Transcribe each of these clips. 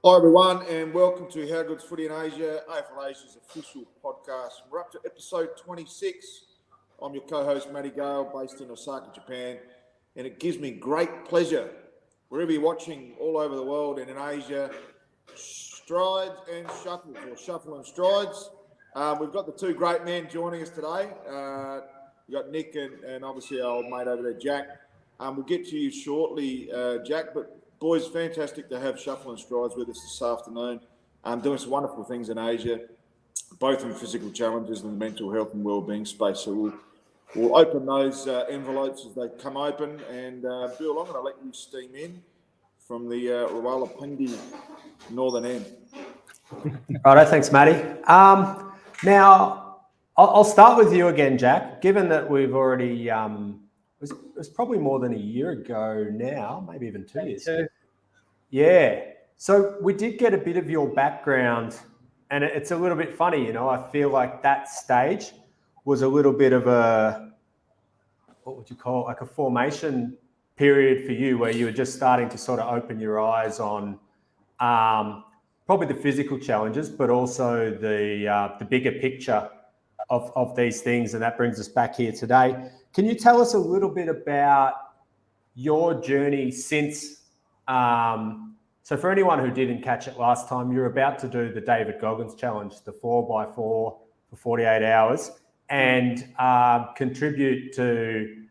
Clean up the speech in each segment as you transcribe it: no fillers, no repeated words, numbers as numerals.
Hi everyone, and welcome to How Good's Footy in Asia, AFL Asia's official podcast. We're up to episode 26. I'm your co-host Matty Gale, based in Osaka, Japan, and it gives me great pleasure, wherever you're watching all over the world and in Asia, strides and shuffles, or shuffle and strides. We've got the two great men joining us today. We've got Nick and obviously our old mate over there, Jack. We'll get to you shortly, Jack, but boys, fantastic to have Shuffle and Strides with us this afternoon. Doing some wonderful things in Asia, both in physical challenges and the mental health and wellbeing space. So we'll open those envelopes as they come open. And Bill, I'm going to let you steam in from the Rawalpindi northern end. Righto, thanks, Matty. Now, I'll start with you again, Jack. Given that we've already, it was probably more than a year ago now, maybe even 2 years. Yeah. So we did get a bit of your background, and it's a little bit funny, you know. I feel like that stage was a little bit of a, what would you call it, like a formation period for you, where you were just starting to sort of open your eyes on probably the physical challenges, but also the bigger picture of these things. And that brings us back here today. Can you tell us a little bit about your journey since? So for anyone who didn't catch it last time, you're about to do the David Goggins challenge, the 4x4 for 48 hours, and contribute to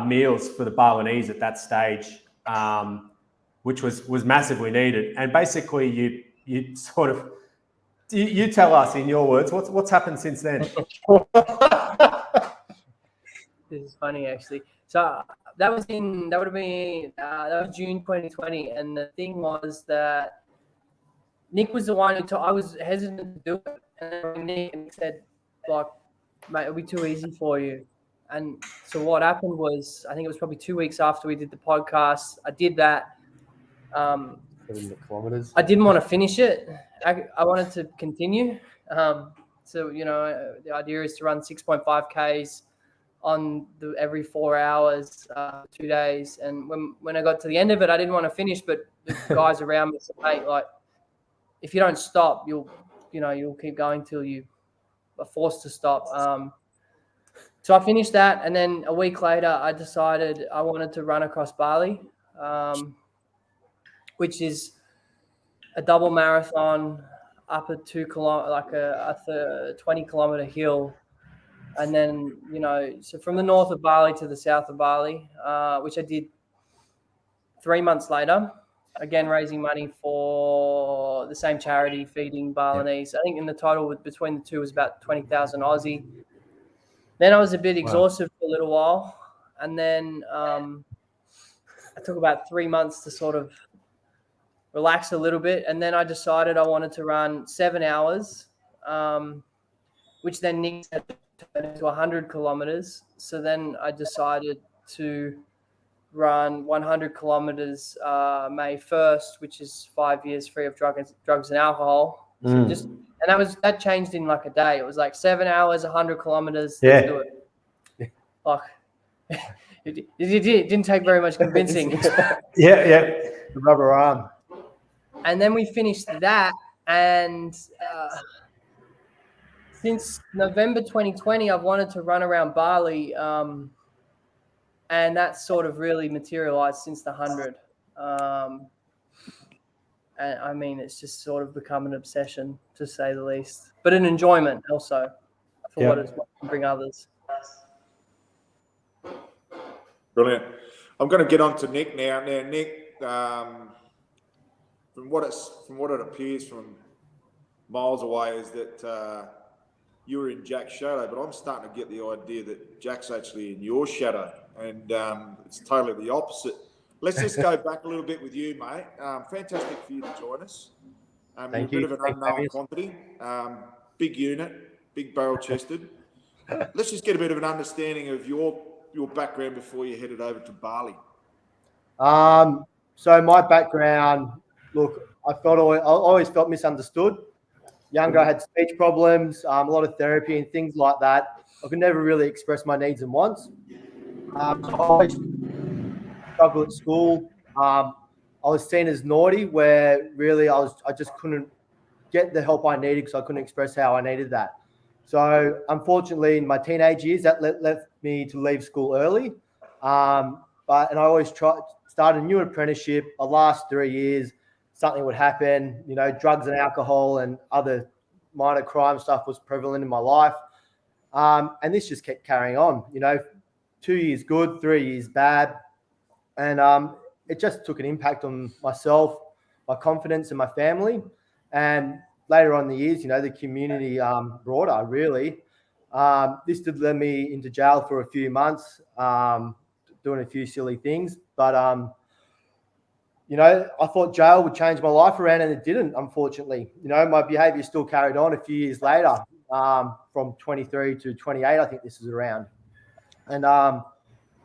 meals for the Balinese at that stage, which was massively needed. And basically, you sort of you tell us in your words what's happened since then. This is funny, actually. So that was June 2020, and the thing was that Nick was the one who I was hesitant to do it, and Nick said, like, mate, it'll be too easy for you. And so what happened was, I think it was probably 2 weeks after we did the podcast, I did that. 7 kilometers. I didn't want to finish it. I wanted to continue. So, you know, the idea is to run 6.5 Ks on every 4 hours, 2 days. And when I got to the end of it, I didn't want to finish, but the guys around me said, hey, like, if you don't stop, you'll keep going till you are forced to stop. So I finished that, and then a week later, I decided I wanted to run across Bali, which is a double marathon up a 2 kilometer, like a 20 kilometer hill. And then, you know, so from the north of Bali to the south of Bali, which I did 3 months later, again, raising money for the same charity, feeding Balinese. I think in the total between the two was about 20,000 Aussie. Then I was a bit exhausted for a little while. And then I took about 3 months to sort of relax a little bit. And then I decided I wanted to run 7 hours, which then Nick said to 100 kilometers. So then I decided to run 100 kilometers May 1st, which is 5 years free of drugs and alcohol. So that changed in like a day. It was like 7 hours, 100 kilometers. Let's do it. Like, it didn't take very much convincing. The rubber arm. And then we finished that, and since November 2020, I've wanted to run around Bali, and that's sort of really materialized since the 100. And I mean, it's just sort of become an obsession, to say the least, but an enjoyment also for what it's like to bring others. Brilliant. I'm going to get on to Nick now. Now, Nick, from what it appears from miles away is that you were in Jack's shadow, but I'm starting to get the idea that Jack's actually in your shadow, and it's totally the opposite. Let's just go back a little bit with you, mate. Fantastic for you to join us. You're a bit of an unknown quantity, big unit, big barrel-chested. Let's just get a bit of an understanding of your background before you headed over to Bali. So my background, look, I always felt misunderstood. Younger, I had speech problems, a lot of therapy and things like that. I could never really express my needs and wants. So I always struggled at school. I was seen as naughty, where really I just couldn't get the help I needed because I couldn't express how I needed that. So unfortunately, in my teenage years, that left me to leave school early. And I always start a new apprenticeship. The last 3 years, something would happen. Drugs and alcohol and other minor crime stuff was prevalent in my life. And this just kept carrying on. 2 years good, 3 years bad. And it just took an impact on myself, my confidence, and my family. And later on in the years, the community broader, really. This did lead me into jail for a few months, doing a few silly things. But, I thought jail would change my life around, and it didn't, unfortunately. My behaviour still carried on a few years later, from 23 to 28, I think this is around. And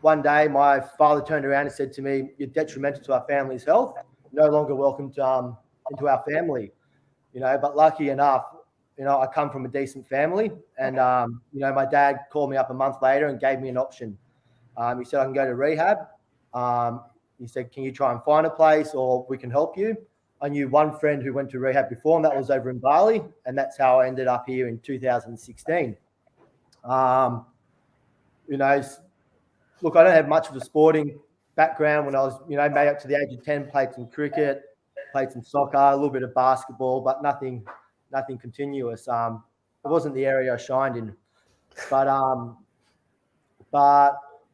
one day, my father turned around and said to me, "You're detrimental to our family's health. No longer welcome into our family." But lucky enough, I come from a decent family, and my dad called me up a month later and gave me an option. He said, "I can go to rehab." He said, "Can you try and find a place, or we can help you?" I knew one friend who went to rehab before, and that was over in Bali, and that's how I ended up here in 2016. Look, I don't have much of a sporting background. When I was, maybe up to the age of 10, played some cricket, played some soccer, a little bit of basketball, but nothing continuous. It wasn't the area I shined in. But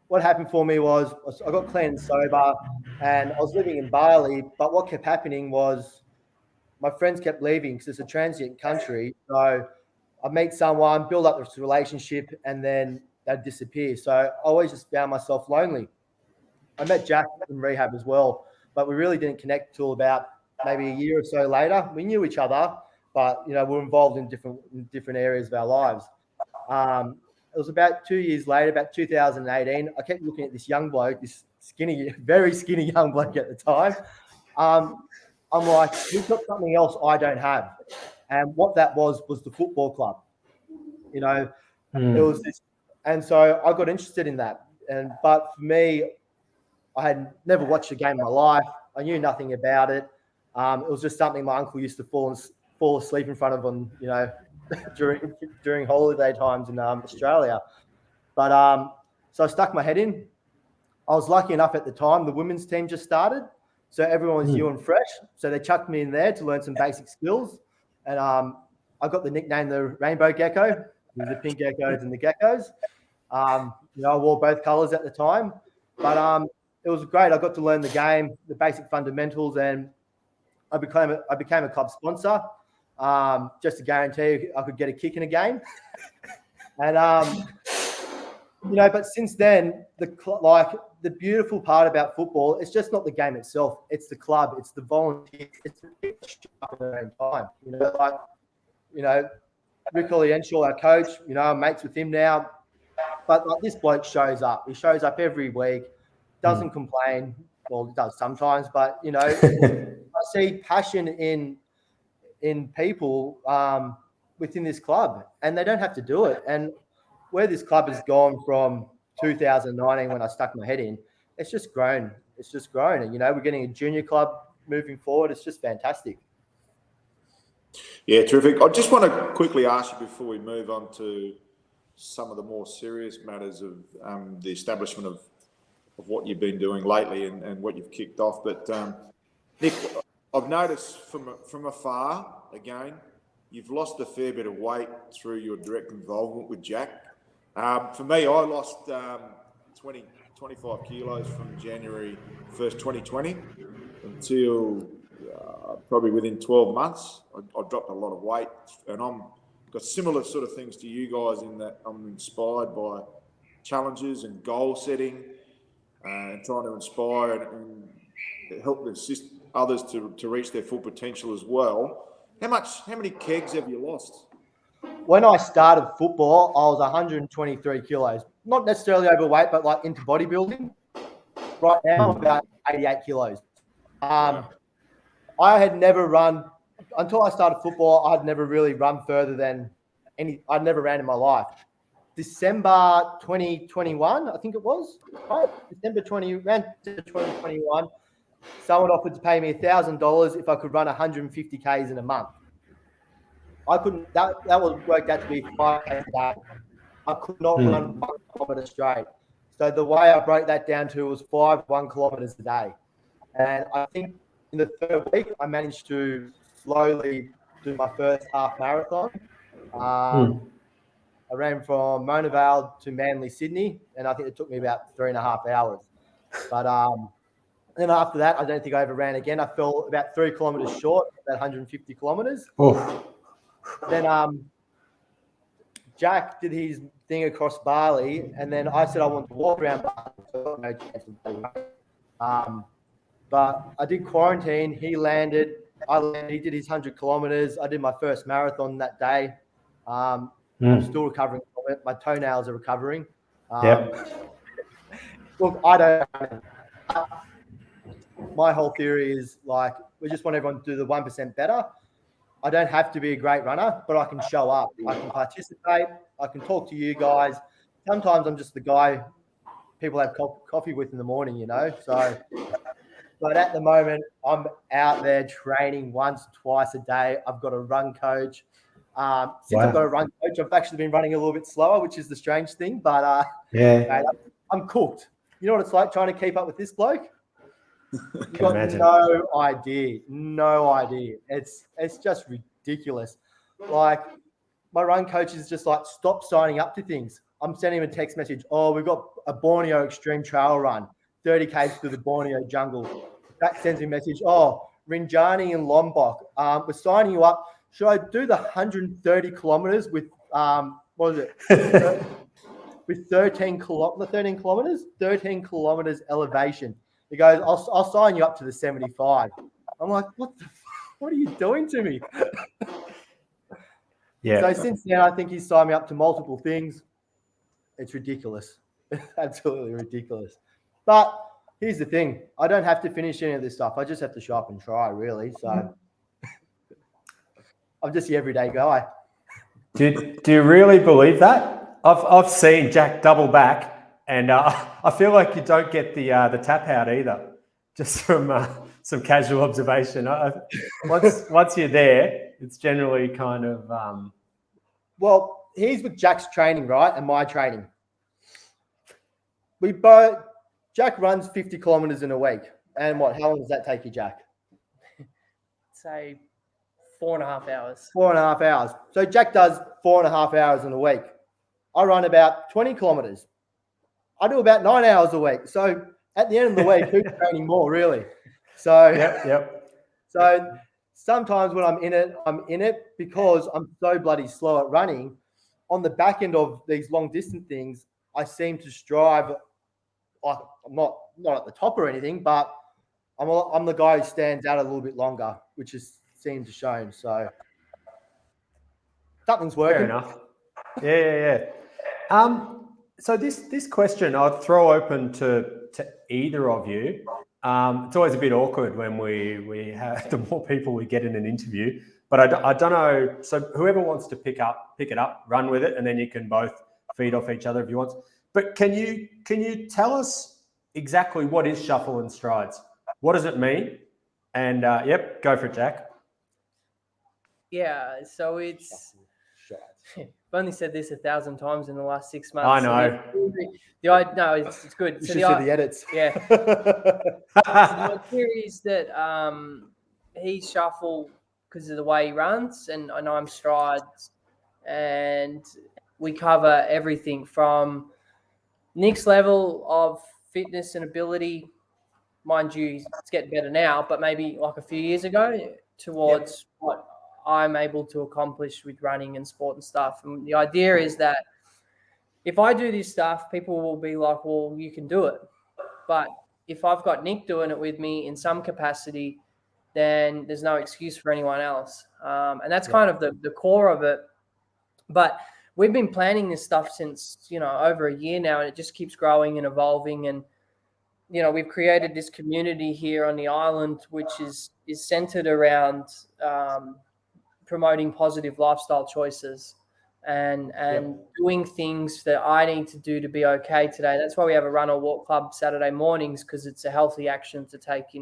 what happened for me was I got clean and sober, and I was living in Bali. But what kept happening was my friends kept leaving because it's a transient country. So I'd meet someone, build up this relationship, and then they'd disappear. So I always just found myself lonely. I met Jack in rehab as well, but we really didn't connect till about maybe a year or so later. We knew each other, but we're involved in different areas of our lives. It was about 2 years later, about 2018. I kept looking at this young bloke, this skinny, very skinny young bloke at the time. I'm like, he's got something else I don't have, and what that was the football club. It was this, and so I got interested in that. But for me, I had never watched a game in my life. I knew nothing about it. It was just something my uncle used to fall asleep in front of on, during holiday times in Australia. But so I stuck my head in. I was lucky enough at the time, the women's team just started. So everyone was new and fresh. So they chucked me in there to learn some basic skills. And I got the nickname the Rainbow Gecko, with the pink geckos and the geckos. I wore both colours at the time. But it was great. I got to learn the game, the basic fundamentals, and I became a club sponsor, just to guarantee I could get a kick in a game. And but since then, the beautiful part about football, it's just not the game itself. It's the club. It's the volunteers. It's the people at their own time. Rick Olienshaw, our coach. I'm mates with him now. But this bloke shows up. He shows up every week. Doesn't complain. Well, he does sometimes, but I see passion in people within this club, and they don't have to do it. And where this club has gone from 2019, when I stuck my head in, it's just grown. It's just grown, and we're getting a junior club moving forward. It's just fantastic. Yeah, terrific. I just want to quickly ask you before we move on to some of the more serious matters of the establishment of what you've been doing lately and what you've kicked off. But Nick, I've noticed from afar, again, you've lost a fair bit of weight through your direct involvement with Jack. For me, I lost 25 kilos from January 1st, 2020 until probably within 12 months. I dropped a lot of weight, and I'm got similar sort of things to you guys in that I'm inspired by challenges and goal setting and trying to inspire and help assist others to reach their full potential as well. How many kegs have you lost? When I started football, I was 123 kilos. Not necessarily overweight, but like into bodybuilding. Right now, I'm about 88 kilos. I had never run, until I started football, I had never really run further than I'd never ran in my life. December 2021, I think it was, right? December 2021, someone offered to pay me $1,000 if I could run 150 Ks in a month. I couldn't. That was worked out to be 5 Ks a day. I could not run 1 kilometre straight. So the way I broke that down to was 1 kilometres a day. And I think in the third week, I managed to slowly do my first half marathon. I ran from Mona Vale to Manly, Sydney, and I think it took me about 3.5 hours. But then after that, I don't think I ever ran again. I fell about 3 kilometres short, about 150 kilometres. Then Jack did his thing across Bali, and then I said I wanted to walk around Bali. So no chance of doing that. But I did quarantine. He landed. He did his 100 kilometers. I did my first marathon that day. I'm still recovering from it. My toenails are recovering. Look, I don't. My whole theory is like we just want everyone to do the 1% better. I don't have to be a great runner, but I can show up. I can participate. I can talk to you guys. Sometimes I'm just the guy people have coffee with in the morning, you know. So, but at the moment, I'm out there training once, twice a day. I've got a run coach. Since I've got a run coach, I've actually been running a little bit slower, which is the strange thing. But mate, I'm cooked. You know what it's like trying to keep up with this bloke? You've got no idea. It's just ridiculous. Like my run coach is just like, stop signing up to things. I'm sending him a text message. Oh, we've got a Borneo extreme trail run, 30 Ks through the Borneo jungle. That sends me a message. Oh, Rinjani and Lombok. We're signing you up. Should I do the 130 kilometers with what is it? With 13 kilometers elevation. He goes, I'll sign you up to the 75. I'm like, what are you doing to me? So since then, I think he's signed me up to multiple things. It's ridiculous. Absolutely ridiculous. But here's the thing. I don't have to finish any of this stuff. I just have to show up and try, really. So I'm just the everyday guy. Do you really believe that? I've seen Jack double back, and I feel like you don't get the tap out either. Just from some casual observation, once you're there, it's generally kind of. Well, here's with Jack's training, right, and my training. Jack runs 50 kilometers in a week, and how long does that take you, Jack? Say 4.5 hours. 4.5 hours. So Jack does 4.5 hours in a week. I run about 20 kilometers. I do about 9 hours a week. So at the end of the week, who's training more, really? So So sometimes when I'm in it because I'm so bloody slow at running. On the back end of these long distance things, I seem to strive. Like I'm not at the top or anything, but I'm the guy who stands out a little bit longer, which has seemed to show. So something's working. Fair enough. Yeah. So this question I'd throw open to either of you. It's always a bit awkward when we have the more people we get in an interview, but I don't know. So whoever wants to pick it up, run with it, and then you can both feed off each other if you want. But can you tell us exactly what is shuffle and strides? What does it mean? And go for it, Jack. Yeah, so it's. I've only said this 1,000 times in the last 6 months. I know. No, it's good. You should see the edits. Yeah. So the idea is that he's shuffle because of the way he runs, and I'm strides, and we cover everything from Nick's level of fitness and ability. Mind you, it's getting better now, but maybe like a few years ago towards what I'm able to accomplish with running and sport and stuff. And the idea is that if I do this stuff, people will be like, well, you can do it. But if I've got Nick doing it with me in some capacity, then there's no excuse for anyone else. And that's kind of the core of it. But we've been planning this stuff since, over a year now, and it just keeps growing and evolving. And, we've created this community here on the island, which is centered around promoting positive lifestyle choices and doing things that I need to do to be okay today. That's why we have a run or walk club Saturday mornings, because it's a healthy action to take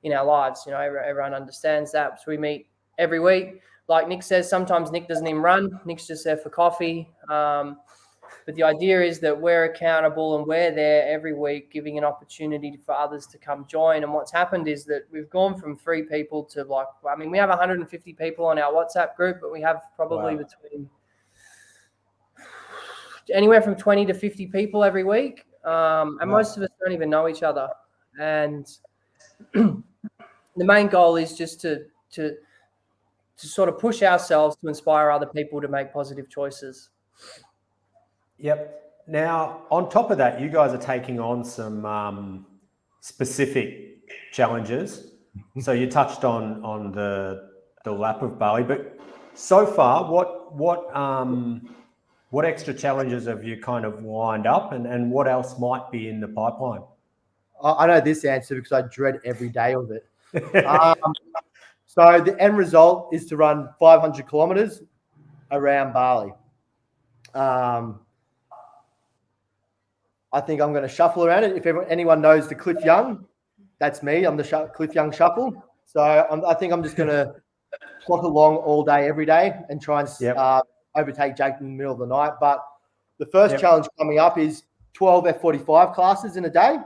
in our lives. Everyone understands that. So we meet every week. Like Nick says, sometimes Nick doesn't even run. Nick's just there for coffee. But the idea is that we're accountable and we're there every week, giving an opportunity for others to come join. And what's happened is that we've gone from 3 people to we have 150 people on our WhatsApp group, but we have probably between anywhere from 20 to 50 people every week. And most of us don't even know each other. And the main goal is just to sort of push ourselves to inspire other people to make positive choices. Yep. Now, on top of that, you guys are taking on some specific challenges. So you touched on the lap of Bali, but so far, what extra challenges have you kind of lined up, and what else might be in the pipeline? I know this answer because I dread every day of it. So the end result is to run 500 kilometers around Bali. I think I'm going to shuffle around it. If anyone knows the Cliff Young, that's me. I'm the Cliff Young shuffle. So I think I'm just going to plot along all day, every day, and try and overtake Jake in the middle of the night. But the first challenge coming up is 12 F45 classes in a day.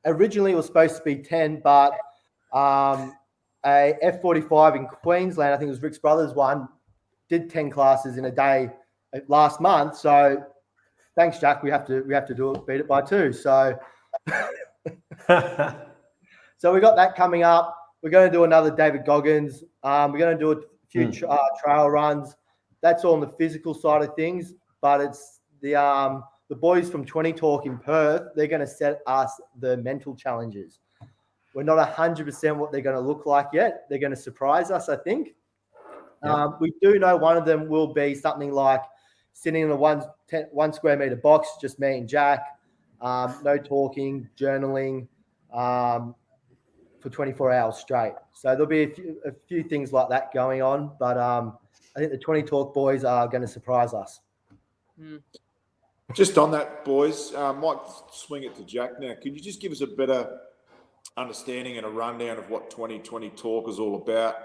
Originally, it was supposed to be 10, but a F45 in Queensland, I think it was Rick's brother's one, did 10 classes in a day last month. So thanks, Jack. We have to beat it by 2. So so we got that coming up. We're going to do another David Goggins. We're going to do a few trail runs. That's all on the physical side of things. But it's the boys from 20 Talk in Perth. They're going to set us the mental challenges. We're not 100% what they're going to look like yet. They're going to surprise us, I think. We do know one of them will be something like sitting in a 1 square meter box, just me and Jack, no talking, journaling, for 24 hours straight. So there'll be a few things like that going on. But I think the 20 Talk boys are going to surprise us. Just on that, boys, might swing it to Jack now. Could you just give us a better understanding and a rundown of what 2020 Talk is all about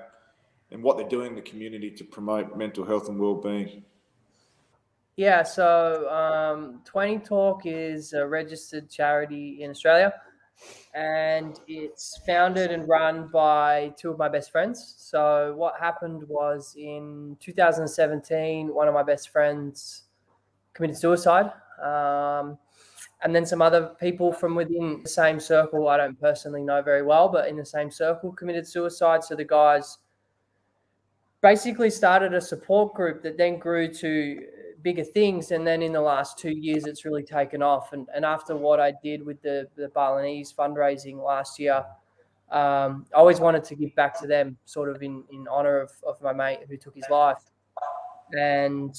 and what they're doing in the community to promote mental health and well-being? Yeah, so 20 Talk is a registered charity in Australia, and it's founded and run by 2 of my best friends. So what happened was in 2017, one of my best friends committed suicide. And then some other people from within the same circle, I don't personally know very well, but in the same circle committed suicide. So the guys basically started a support group that then grew to bigger things. And then in the last 2 years, it's really taken off. And after what I did with the Balinese fundraising last year, I always wanted to give back to them, sort of in honor of my mate who took his life. And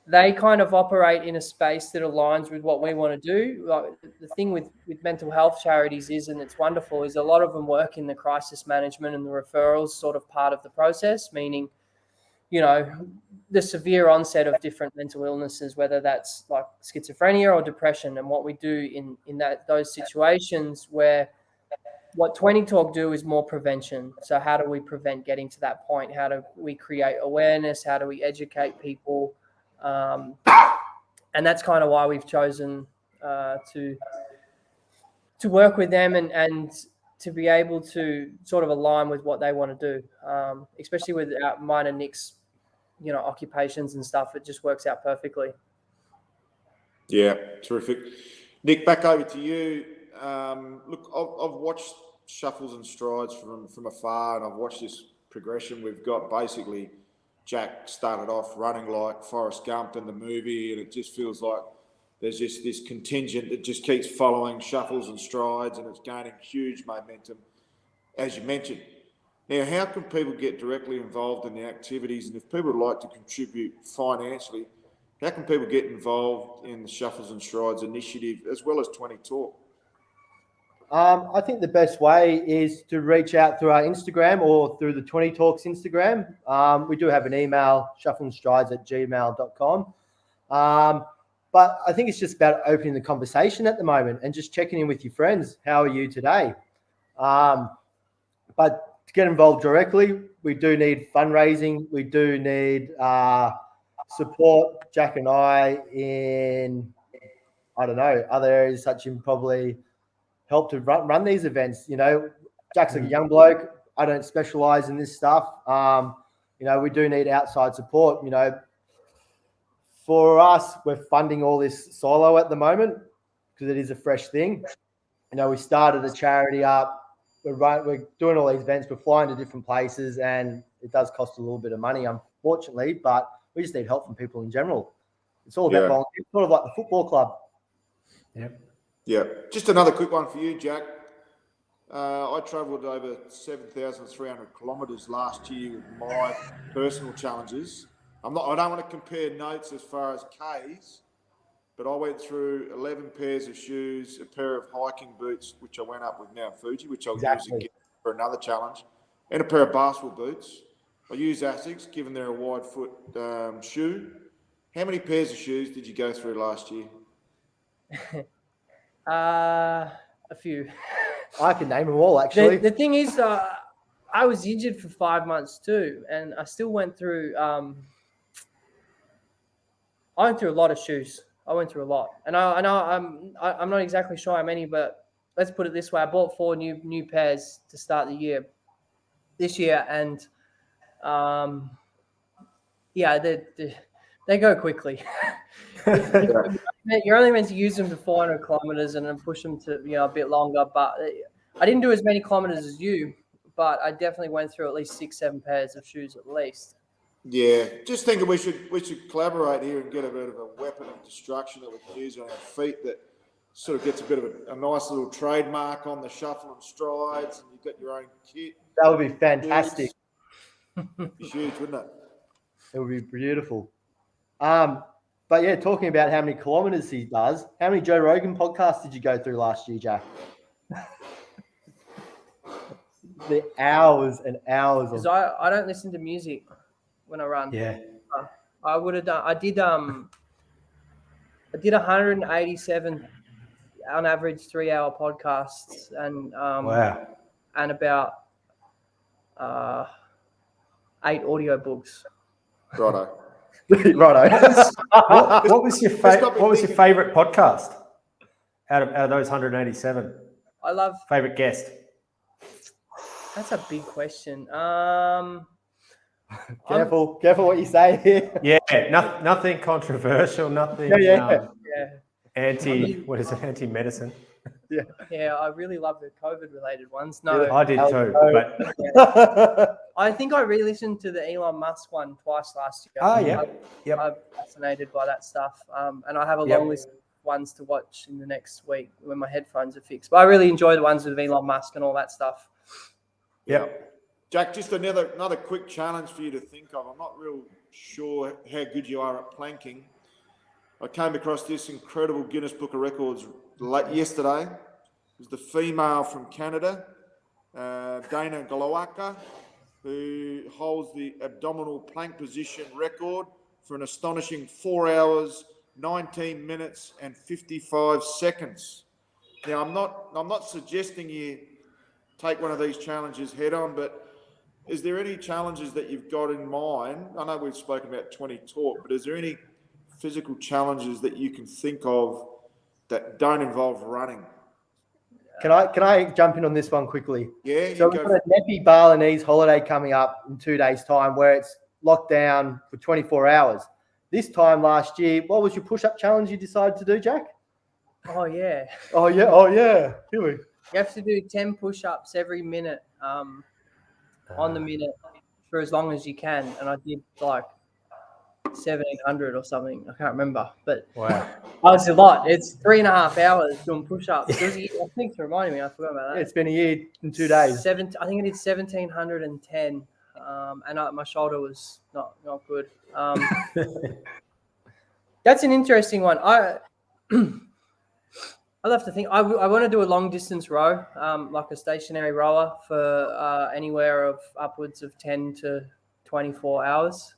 they kind of operate in a space that aligns with what we want to do. Like, the thing with mental health charities is, and it's wonderful, is a lot of them work in the crisis management and the referrals sort of part of the process, meaning, the severe onset of different mental illnesses, whether that's like schizophrenia or depression. And what we do in those situations where what 20 Talk do is more prevention. So how do we prevent getting to that point? How do we create awareness? How do we educate people? And that's kind of why we've chosen to work with them and to be able to sort of align with what they want to do, especially with mine and Nick's, occupations and stuff. It just works out perfectly. Yeah, terrific. Nick, back over to you. Look, I've watched Shuffles and Strides from afar, and I've watched this progression. We've got basically Jack started off running like Forrest Gump in the movie, and it just feels like there's just this contingent that just keeps following Shuffles and Strides, and it's gaining huge momentum, as you mentioned. Now, how can people get directly involved in the activities? And if people would like to contribute financially, how can people get involved in the Shuffles and Strides initiative as well as 20 Talk? I think the best way is to reach out through our Instagram or through the 20 Talks Instagram. We do have an email, shuffleandstrides@gmail.com. But I think it's just about opening the conversation at the moment and just checking in with your friends. How are you today? But to get involved directly, we do need fundraising. We do need support. Jack and I in, I don't know, other areas such as probably help to run these events. Jack's like a young bloke. I don't specialize in this stuff. We do need outside support. For us, we're funding all this solo at the moment because it is a fresh thing. We started a charity up. We're doing all these events. We're flying to different places, and it does cost a little bit of money, unfortunately. But we just need help from people in general. It's all about volunteers, sort of like the football club. Yeah. Just another quick one for you, Jack. I travelled over 7,300 kilometres last year with my personal challenges. I don't want to compare notes as far as Ks, but I went through 11 pairs of shoes, a pair of hiking boots, which I went up with Mount Fuji, which I'll use again for another challenge, and a pair of basketball boots. I use Asics, given they're a wide foot shoe. How many pairs of shoes did you go through last year? A few. I can name them all, actually. The thing is, I was injured for 5 months too, and I still went through. I went through a lot of shoes. I went through a lot, and I know I'm not exactly sure how many, but let's put it this way: I bought 4 new pairs to start the year this year, and they go quickly. You're only meant to use them for 400 kilometers and then push them to a bit longer. But I didn't do as many kilometers as you, but I definitely went through at least 6-7 pairs of shoes at least. Yeah, just thinking we should collaborate here and get a bit of a weapon of destruction that we can use on our feet that sort of gets a bit of a nice little trademark on the shuffle and strides, and you've got your own kit. That would be fantastic. It'd be huge, wouldn't it? It would be beautiful. But yeah, talking about how many kilometers he does, how many Joe Rogan podcasts did you go through last year, Jack? The hours and hours. Because I don't listen to music when I run. Yeah. I would have done. I did 187 on average 3-hour podcasts, and Wow. and about 8 audio books. Righto. Righto. What was your favorite podcast out of those 187? I love Favorite guest? That's a big question. Careful what you say here. Yeah, nothing controversial, nothing anti-medicine. Yeah, I really love the COVID-related ones. No, I did too. But I think I re-listened to the Elon Musk one twice last year. Oh, yeah. Yep. I'm fascinated by that stuff. And I have a long list of ones to watch in the next week when my headphones are fixed. But I really enjoy the ones with Elon Musk and all that stuff. Yep. Jack, just another quick challenge for you to think of. I'm not real sure how good you are at planking. I came across this incredible Guinness Book of Records yesterday. It was the female from Canada, Dana Galawaka, who holds the abdominal plank position record for an astonishing 4 hours, 19 minutes and 55 seconds. Now, I'm not suggesting you take one of these challenges head on, but is there any challenges that you've got in mind? I know we've spoken about 20 talk, but is there any physical challenges that you can think of that don't involve running? Can I jump in on this one quickly? Yeah. So we've got a Nepi Balinese holiday coming up in 2 days' time where it's locked down for 24 hours. This time last year, what was your push-up challenge you decided to do, Jack? Oh, yeah. Oh, yeah. Here we. You have to do 10 push-ups every minute on the minute for as long as you can. And I did like 1,700 or something. I can't remember. But Wow. it's a lot. It's 3.5 hours doing push-ups. I think to remind me, I forgot about that. Yeah, it's been a year in 2 days. I think I did 1,710. And my shoulder was not good. That's an interesting one. I'll have to think. I want to do a long distance row, like a stationary rower for anywhere of upwards of 10 to 24 hours.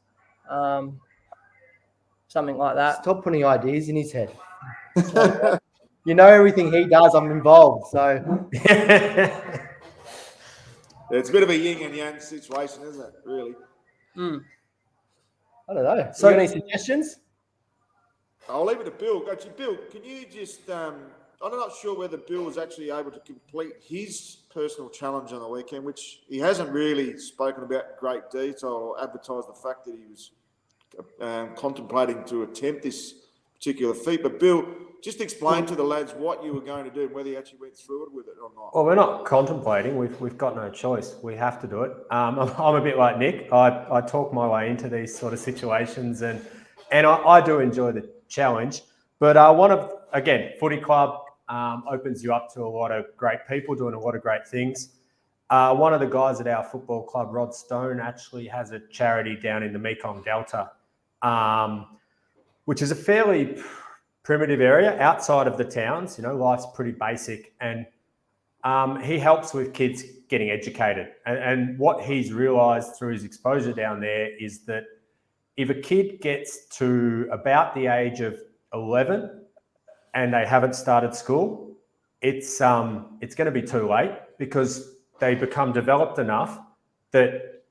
Something like that. Stop putting ideas in his head. You know everything he does, I'm involved. So It's a bit of a yin and yang situation, isn't it? Really. I don't know. So- You got any suggestions? I'll leave it to Bill. Actually, Bill, can you just? I'm not sure whether Bill was actually able to complete his personal challenge on the weekend, which he hasn't really spoken about in great detail or advertised the fact that he was contemplating to attempt this particular feat. But Bill, just explain to the lads what you were going to do and whether you actually went through it with it or not. Well, we're not contemplating. We've got no choice. We have to do it. I'm a bit like Nick. I talk my way into these sort of situations, and I do enjoy the challenge. But footy club opens you up to a lot of great people doing a lot of great things. One of the guys at our football club, Rod Stone, actually has a charity down in the Mekong Delta, which is a fairly primitive area outside of the towns. Life's pretty basic, and he helps with kids getting educated. And what he's realised through his exposure down there is that if a kid gets to about the age of 11 and they haven't started school, it's going to be too late, because they become developed enough that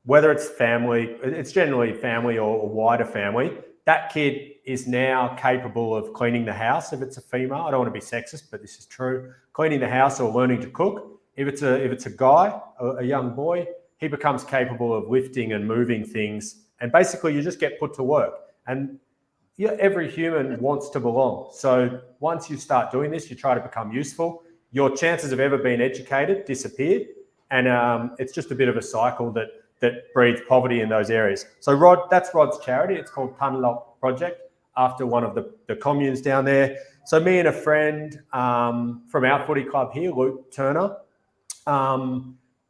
whether it's family, it's generally family or wider family, that kid is now capable of cleaning the house if it's a female. I don't want to be sexist, but this is true. Cleaning the house or learning to cook. If it's a guy, a young boy, he becomes capable of lifting and moving things. And basically you just get put to work. And every human wants to belong. So once you start doing this, you try to become useful. Your chances of ever being educated disappear. And it's just a bit of a cycle that breeds poverty in those areas. So that's Rod's charity. It's called Tunlock Project, after one of the communes down there. So me and a friend from our footy club here, Luke Turner,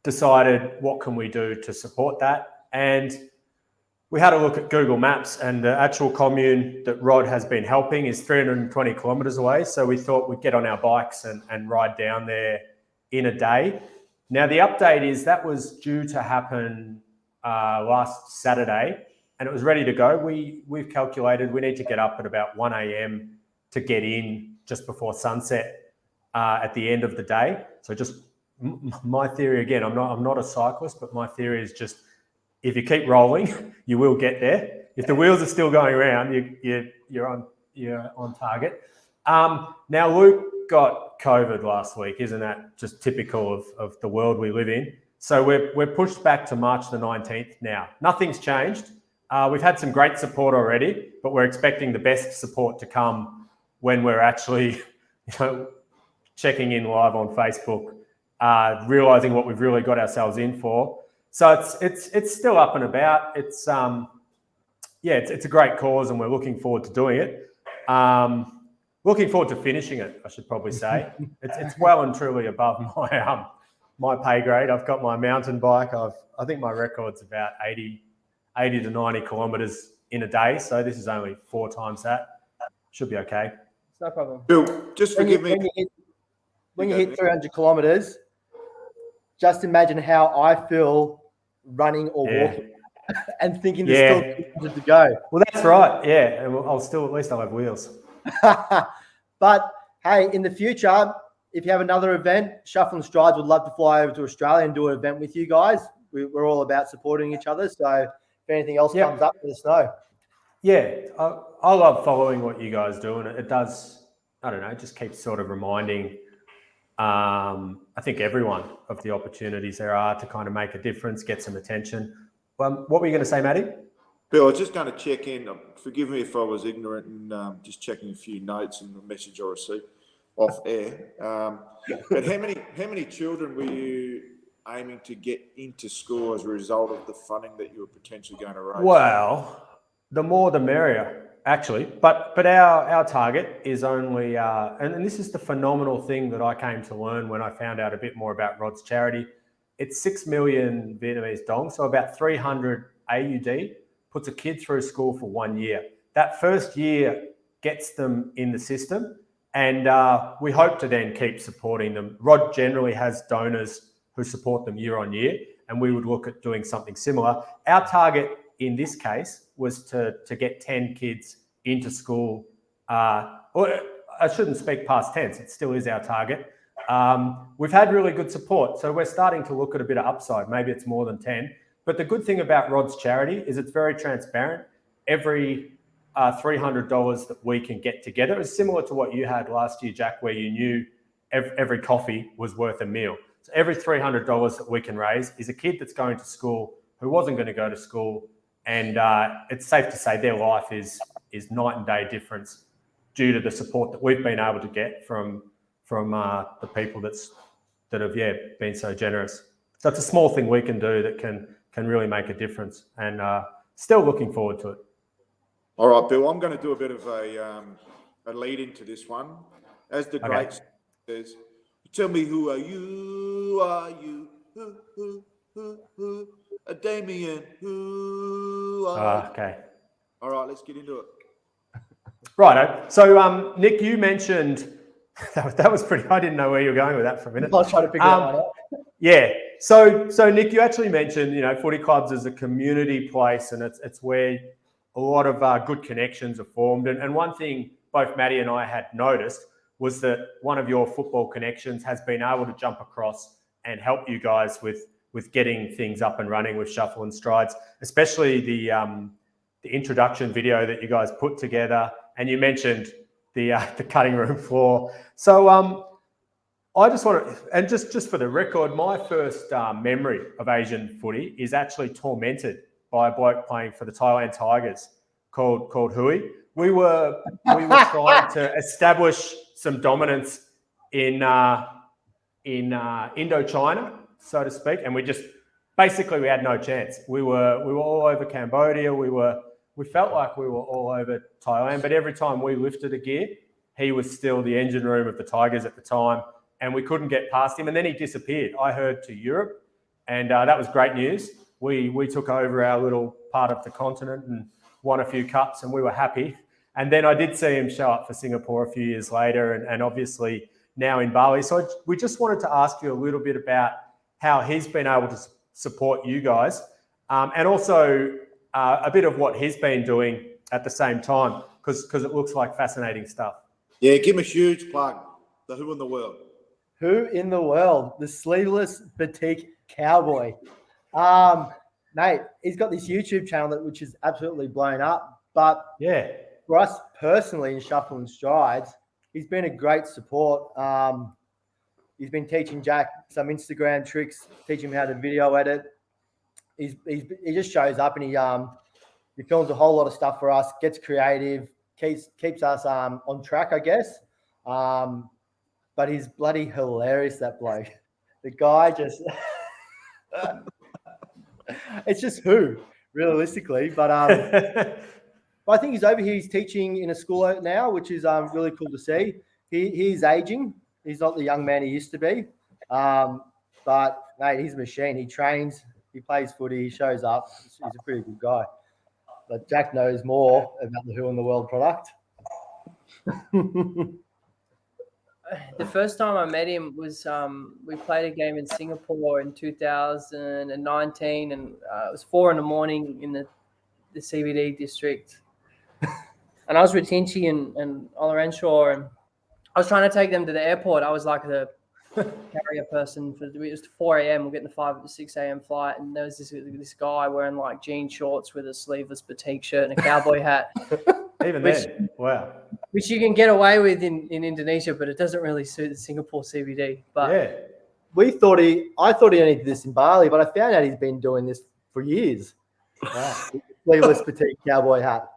decided what can we do to support that. And we had a look at Google Maps, and the actual commune that Rod has been helping is 320 kilometres away. So we thought we'd get on our bikes and ride down there in a day. Now, the update is that was due to happen last Saturday, and it was ready to go. We've calculated we need to get up at about 1 a.m. to get in just before sunset at the end of the day. So just my theory, again, I'm not a cyclist, but my theory is just, if you keep rolling, you will get there. If the wheels are still going around, you're on target. Now, Luke got COVID last week. Isn't that just typical of the world we live in? So we're pushed back to March the 19th now. Nothing's changed. We've had some great support already, but we're expecting the best support to come when we're actually, checking in live on Facebook, realising what we've really got ourselves in for. So it's still up and about. It's a great cause, and we're looking forward to doing it. Looking forward to finishing it, I should probably say. It's well and truly above my pay grade. I've got my mountain bike. I think my record's about 80 to 90 kilometres in a day. So this is only 4 times that. Should be okay. It's no problem. Bill, just forgive me. When you hit 300 kilometres, just imagine how I feel running or walking and thinking there's still 200 to go. Well, that's right. Yeah, and at least I'll have wheels. But hey, in the future, if you have another event, Shuffle and Strides would love to fly over to Australia and do an event with you guys. We're all about supporting each other. So if anything else comes up, let us know. Yeah, I love following what you guys do, and it does, I don't know, it just keeps sort of reminding, I think, everyone of the opportunities there are to kind of make a difference, get some attention. What were you going to say, Matty? Bill, I was just going to check in. Forgive me if I was ignorant and just checking a few notes in the message I received off air. But how many children were you aiming to get into school as a result of the funding that you were potentially going to raise? Well, the more the merrier, actually. But our target is only, and this is the phenomenal thing that I came to learn when I found out a bit more about Rod's charity. It's 6 million Vietnamese dong, so about 300 AUD puts a kid through school for 1 year. That first year gets them in the system, and we hope to then keep supporting them. Rod generally has donors who support them year on year, and we would look at doing something similar. Our target in this case was to get 10 kids into school. Or I shouldn't speak past tense, it still is our target. we've had really good support. So we're starting to look at a bit of upside. Maybe it's more than 10. But the good thing about Rod's charity is it's very transparent. Every $300 that we can get together is similar to what you had last year, Jack, where you knew every coffee was worth a meal. So every $300 that we can raise is a kid that's going to school who wasn't going to go to school. And it's safe to say their life is night and day difference due to the support that we've been able to get from the people that have been so generous. So it's a small thing we can do that can really make a difference, and still looking forward to it. All right, Bill, I'm going to do a bit of a lead into this one. As the great says, tell me who are you, who, Damien, who are you? Okay. All right, let's get into it. Right. So, Nick, you mentioned that was pretty. I didn't know where you were going with that for a minute. I was trying to figure that one out. Yeah. So Nick, you actually mentioned, footy clubs as a community place, and it's where a lot of good connections are formed. And one thing both Maddie and I had noticed was that one of your football connections has been able to jump across and help you guys with getting things up and running with Shuffle and Strides, especially the introduction video that you guys put together. And you mentioned the cutting room floor. So I just want to, and just for the record, my first memory of Asian footy is actually tormented by a bloke playing for the Thailand Tigers called Hui. We were trying to establish some dominance in Indochina, so to speak, and we had no chance. We were all over Cambodia. We felt like we were all over Thailand, but every time we lifted a gear, he was still the engine room of the Tigers at the time, and we couldn't get past him. And then he disappeared. I heard to Europe, and that was great news. We took over our little part of the continent and won a few cups, and we were happy. And then I did see him show up for Singapore a few years later, and obviously now in Bali. So we just wanted to ask you a little bit about how he's been able to support you guys, and also a bit of what he's been doing at the same time, because it looks like fascinating stuff. Yeah, give him a huge plug. The Who in the World. Who in the world? The sleeveless batik cowboy. Mate, he's got this YouTube channel which is absolutely blown up. But yeah, for us personally in Shuffle and Strides, he's been a great support. He's been teaching Jack some Instagram tricks, teaching him how to video edit. He just shows up and he films a whole lot of stuff for us, gets creative, keeps us on track, I guess. But he's bloody hilarious, that bloke. The guy just it's just who, realistically. But I think he's over here. He's teaching in a school now, which is really cool to see. He's aging. He's not the young man he used to be. But mate, he's a machine. He trains. He plays footy. He shows up. He's a pretty good guy. But Jack knows more about the Who in the World product. The first time I met him was we played a game in Singapore in 2019, and it was 4 a.m. in the CBD district. And I was with Hinchy and Olorenshaw, and I was trying to take them to the airport. I was like the carrier person. It was 4 a.m. We're getting the 6 a.m. flight, and there was this guy wearing like jean shorts with a sleeveless batik shirt and a cowboy hat. Then, wow. Which you can get away with in Indonesia, but it doesn't really suit the Singapore CBD. But yeah, I thought he only did this in Bali, but I found out he's been doing this for years. Wow. Sleeveless batik cowboy hat.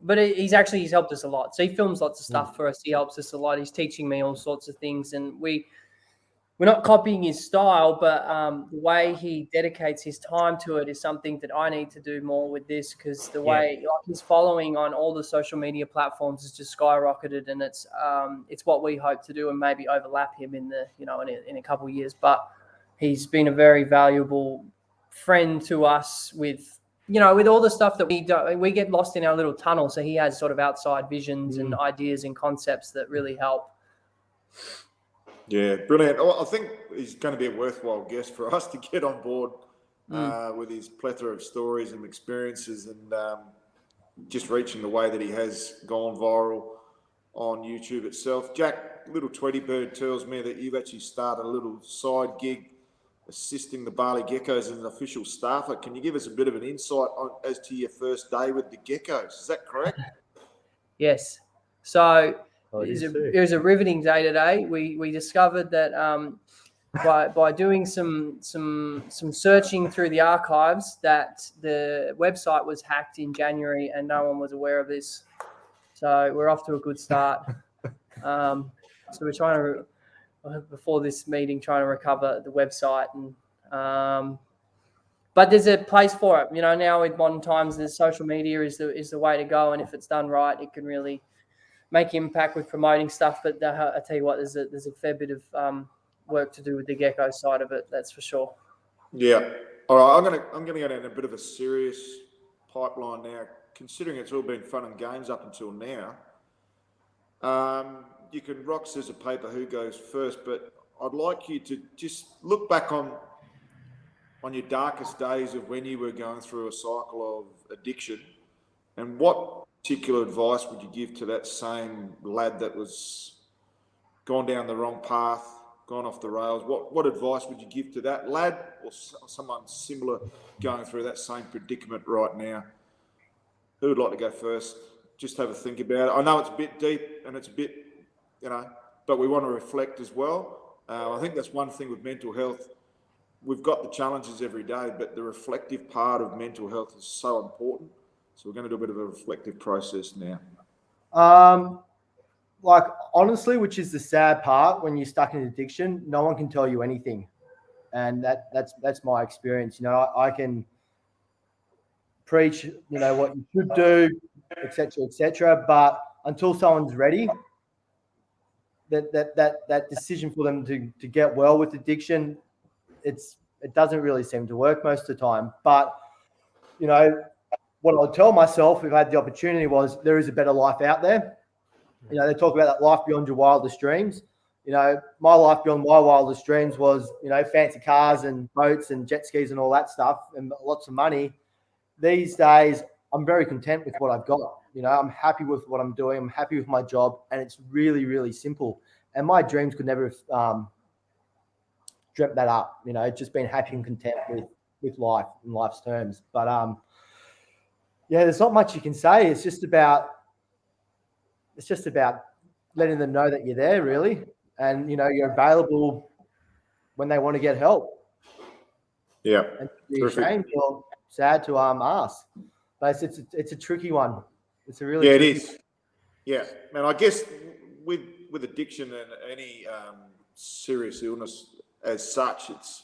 But he's helped us a lot. So he films lots of stuff for us. He helps us a lot. He's teaching me all sorts of things, and we're not copying his style, but the way he dedicates his time to it is something that I need to do more with this, because the way his following on all the social media platforms has just skyrocketed, and it's what we hope to do and maybe overlap him in a couple of years. But he's been a very valuable friend to us with all the stuff that we get lost in our little tunnel. So he has sort of outside visions and ideas and concepts that really help. Yeah, brilliant. I think he's going to be a worthwhile guest for us to get on board with his plethora of stories and experiences, and just reaching the way that he has gone viral on YouTube itself. Jack, little Tweety Bird tells me that you've actually started a little side gig assisting the Bali Geckos as an official staffer. Can you give us a bit of an insight as to your first day with the Geckos? Is that correct? Yes. So it it was a riveting day today. We discovered that by doing some searching through the archives, that the website was hacked in January and no one was aware of this. So we're off to a good start. So we're trying to, before this meeting, trying to recover the website, and but there's a place for it. Now in modern times, there's social media is the way to go, and if it's done right, it can really make impact with promoting stuff. But I tell you what, there's a fair bit of work to do with the Gecko side of it. That's for sure. Yeah. All right. I'm gonna go down a bit of a serious pipeline now. Considering it's all been fun and games up until now, you can rock, scissors, paper who goes first, but I'd like you to just look back on your darkest days of when you were going through a cycle of addiction, and what particular advice would you give to that same lad that was gone down the wrong path, gone off the rails? What advice would you give to that lad or someone similar going through that same predicament right now? Who would like to go first? Just have a think about it. I know it's a bit deep and it's a bit, but we want to reflect as well. I think that's one thing with mental health. We've got the challenges every day, but the reflective part of mental health is so important. So we're going to do a bit of a reflective process now. Like, honestly, which is the sad part, when you're stuck in addiction, no one can tell you anything. And that's my experience. I can preach, what you should do, etc. But until someone's ready, that decision for them to get well with addiction, it doesn't really seem to work most of the time. But what I'll tell myself if I had the opportunity was, there is a better life out there. They talk about that life beyond your wildest dreams. My life beyond my wildest dreams was, fancy cars and boats and jet skis and all that stuff and lots of money. These days, I'm very content with what I've got. I'm happy with what I'm doing. I'm happy with my job, and it's really, really simple. And my dreams could never have dreamt that up. Just being happy and content with life in life's terms. But there's not much you can say. It's just about letting them know that you're there, really, and you're available when they want to get help. Yeah, and be ashamed or sad to ask. But it's a tricky one. It's a really tricky it is. Yeah, man. I guess with addiction and any serious illness as such, it's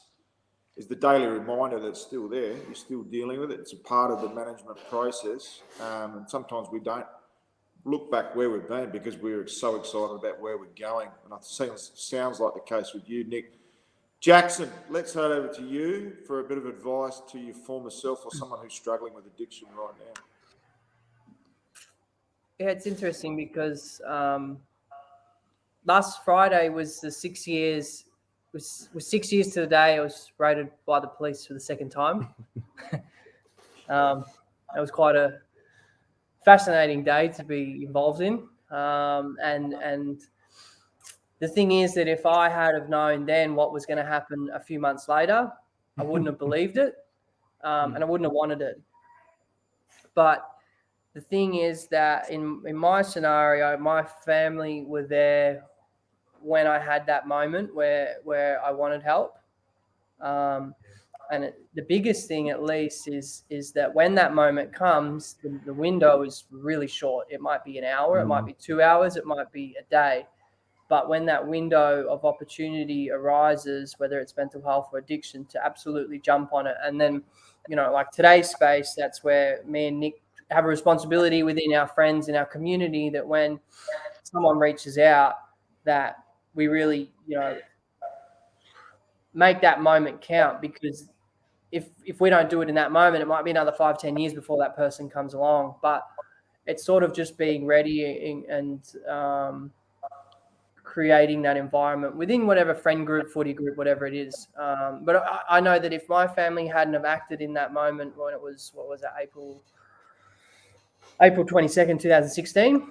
the daily reminder that it's still there. You're still dealing with it. It's a part of the management process, and sometimes we don't look back where we've been because we're so excited about where we're going. And it sounds like the case with you, Nick. Jackson, let's head over to you for a bit of advice to your former self or someone who's struggling with addiction right now. Yeah, it's interesting because last Friday was the 6 years. Was 6 years to the day I was raided by the police for the second time. It was quite a fascinating day to be involved in, and the thing is that if I had have known then what was going to happen a few months later, I wouldn't have believed it, and I wouldn't have wanted it. But the thing is that in my scenario, my family were there when I had that moment where I wanted help. And the biggest thing, at least, is that when that moment comes, the window is really short. It might be an hour, it might be 2 hours, it might be a day. But when that window of opportunity arises, whether it's mental health or addiction, to absolutely jump on it. And then, like today's space, that's where me and Nick have a responsibility within our friends in our community, that when someone reaches out, that we really, make that moment count. Because if we don't do it in that moment, it might be another 5-10 years before that person comes along. But it's sort of just being ready and creating that environment within whatever friend group, footy group, whatever it is. But I know that if my family hadn't have acted in that moment, when it was, what was it, April 22nd, 2016,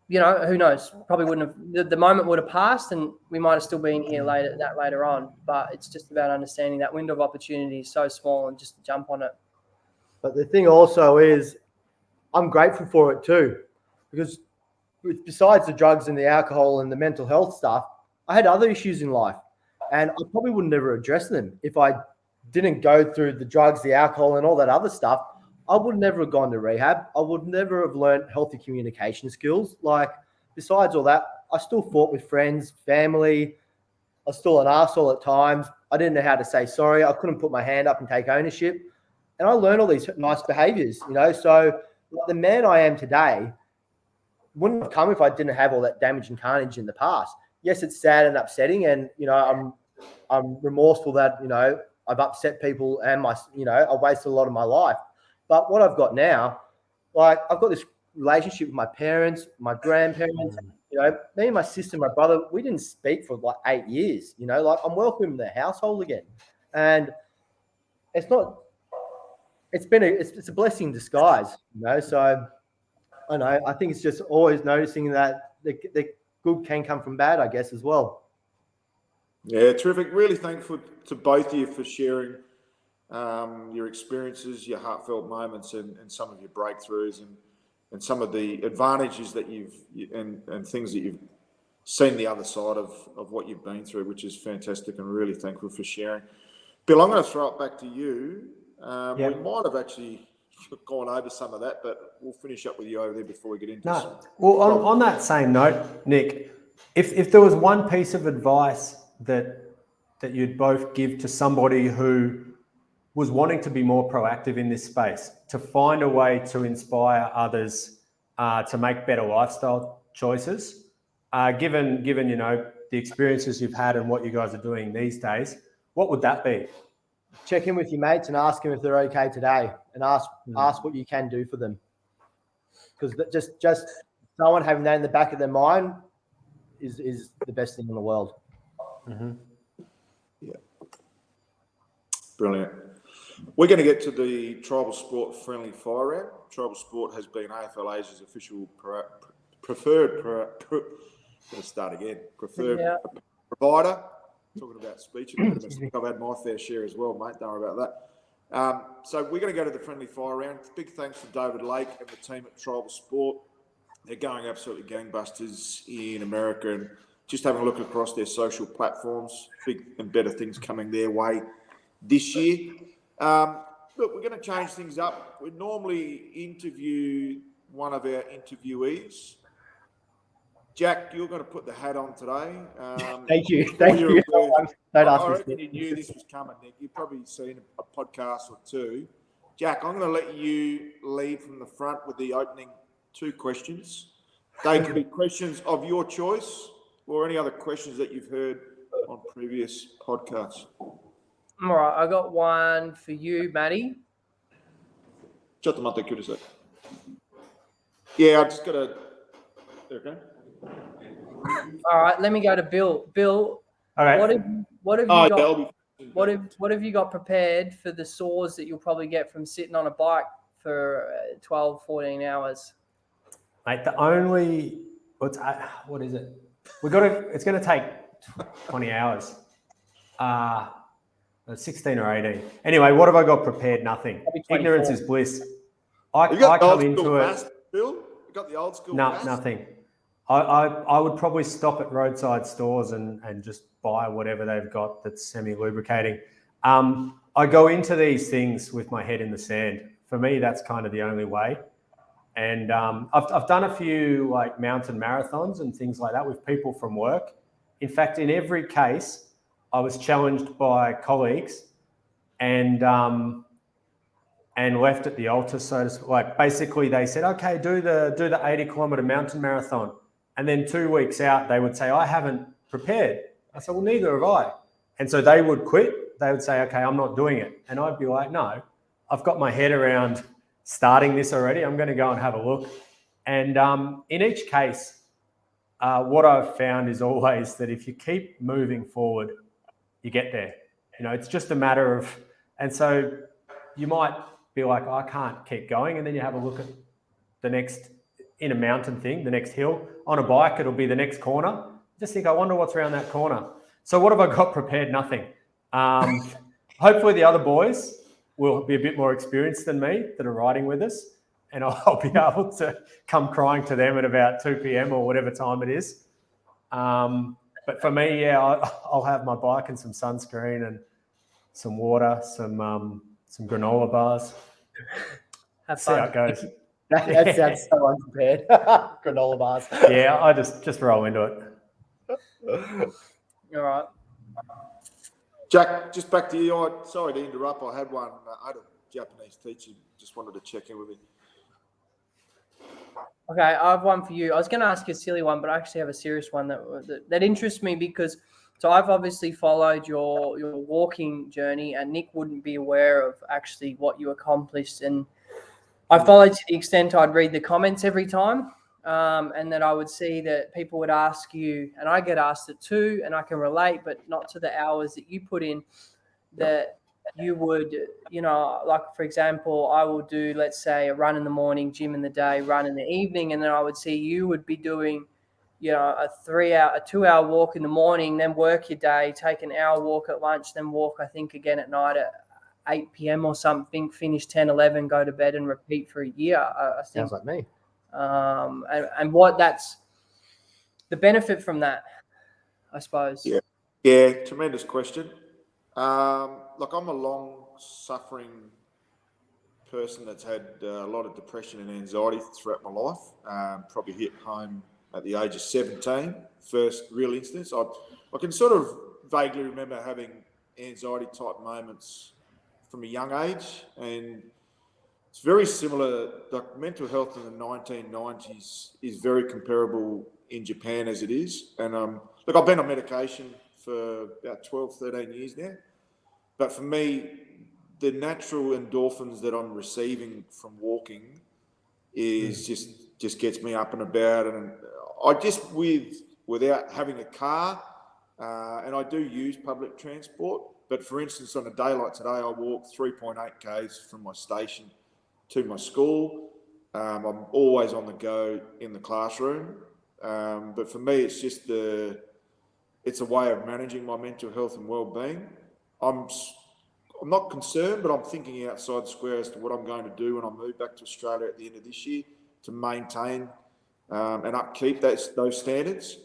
who knows? Probably wouldn't have. The moment would have passed, and we might have still been here later on. But it's just about understanding that window of opportunity is so small, and just jump on it. But the thing also is, I'm grateful for it too, because besides the drugs and the alcohol and the mental health stuff, I had other issues in life, and I probably would never address them if I didn't go through the drugs, the alcohol, and all that other stuff. I would never have gone to rehab. I would never have learned healthy communication skills. Like, besides all that, I still fought with friends, family. I was still an arsehole at times. I didn't know how to say sorry. I couldn't put my hand up and take ownership. And I learned all these nice behaviors, So the man I am today wouldn't have come if I didn't have all that damage and carnage in the past. Yes, it's sad and upsetting, and I'm remorseful that I've upset people and I wasted a lot of my life. But what I've got now, like, I've got this relationship with my parents, my grandparents. Me and my sister, my brother, we didn't speak for like 8 years. Like, I'm welcome in the household again, and it's a blessing in disguise. So I know. I think it's just always noticing that the good can come from bad, I guess, as well. Yeah, terrific. Really thankful to both of you for sharing your experiences, your heartfelt moments, and some of your breakthroughs, and some of the advantages that and things that you've seen the other side of what you've been through, which is fantastic, and really thankful for sharing. Bill, I'm going to throw it back to you. We might have actually gone over some of that, but we'll finish up with you over there before we get into some. Well, on that same note, Nick, if there was one piece of advice that you'd both give to somebody who was wanting to be more proactive in this space, to find a way to inspire others to make better lifestyle choices, given the experiences you've had and what you guys are doing these days, what would that be? Check in with your mates and ask them if they're okay today, and ask what you can do for them. Because just someone having that in the back of their mind is the best thing in the world. Mm-hmm. Yeah. Brilliant. We're going to get to the Tribal Sport Friendly Fire Round. Tribal Sport has been AFL Asia's official preferred provider. Talking about speech, I've had my fair share as well, mate. Don't worry about that. So we're going to go to the Friendly Fire Round. Big thanks to David Lake and the team at Tribal Sport. They're going absolutely gangbusters in America, and just having a look across their social platforms, big and better things coming their way this year. Look, we're going to change things up. We normally interview one of our interviewees. Jack, you're going to put the hat on today. Thank you. I reckon you knew this was coming, Nick. You've probably seen a podcast or two. Jack, I'm going to let you lead from the front with the opening 2 questions. They can be questions of your choice or any other questions that you've heard on previous podcasts. All right, I got one for you, Matty. Yeah, I just got to... Okay. All right, let me go to Bill. Bill, Okay. what have you got prepared for the sores that you'll probably get from sitting on a bike for 12, 14 hours? Mate, what is it? It's going to take 20 hours. 16 or 18. Anyway, what have I got prepared? Nothing. Ignorance is bliss. I come into it. Bill, you got the old school. No, nothing. I would probably stop at roadside stores and just buy whatever they've got that's semi-lubricating. I go into these things with my head in the sand. For me, that's kind of the only way. And I've done a few like mountain marathons and things like that with people from work. In fact, in every case, I was challenged by colleagues and left at the altar, so to speak. Like, basically they said, okay, do the 80-kilometer mountain marathon. And then 2 weeks out, they would say, I haven't prepared. I said, well, neither have I. And so they would quit. They would say, okay, I'm not doing it. And I'd be like, no, I've got my head around starting this already. I'm going to go and have a look. And in each case, what I've found is always that if you keep moving forward, you get there. It's just a matter of, and so you might be like, I can't keep going. And then you have a look at the next in a mountain thing, the next hill. On a bike, it'll be the next corner. Just think, I wonder what's around that corner. So what have I got prepared? Nothing. Hopefully the other boys will be a bit more experienced than me that are riding with us, and I'll be able to come crying to them at about 2 p.m. or whatever time it is. But for me, yeah, I'll have my bike and some sunscreen and some water, some granola bars. Have See how fun. it goes. That sounds so unprepared. Granola bars. Yeah, I just roll into it. All right. Jack, just back to you. Sorry to interrupt. I had a Japanese teacher just wanted to check in with me. Okay, I have one for you. I was going to ask you a silly one, but I actually have a serious one that interests me because so I've obviously followed your walking journey, and Nick wouldn't be aware of actually what you accomplished. And I followed to the extent I'd read the comments every time, and that I would see that people would ask you, and I get asked it too, and I can relate, but not to the hours that you put in, that you would, like, for example, I will do, let's say, a run in the morning, gym in the day, run in the evening, and then I would see you would be doing, a 2-hour walk in the morning, then work your day, take an hour walk at lunch, then walk, I think, again at night at 8 p.m. or something, finish 10, 11, go to bed and repeat for a year. I think. Sounds like me. And what that's the benefit from that, I suppose. Yeah, tremendous question. Look, I'm a long-suffering person that's had a lot of depression and anxiety throughout my life. Probably hit home at the age of 17, first real instance. I can sort of vaguely remember having anxiety-type moments from a young age, and it's very similar. Like mental health in the 1990s is very comparable in Japan as it is. And look, I've been on medication for about 12, 13 years now. But for me, the natural endorphins that I'm receiving from walking is just gets me up and about. And I just, without having a car, and I do use public transport, but for instance, on a day like today, I walk 3.8 k's from my station to my school. I'm always on the go in the classroom. But for me, it's just it's a way of managing my mental health and well-being. I'm not concerned, but I'm thinking outside the square as to what I'm going to do when I move back to Australia at the end of this year to maintain and upkeep those standards.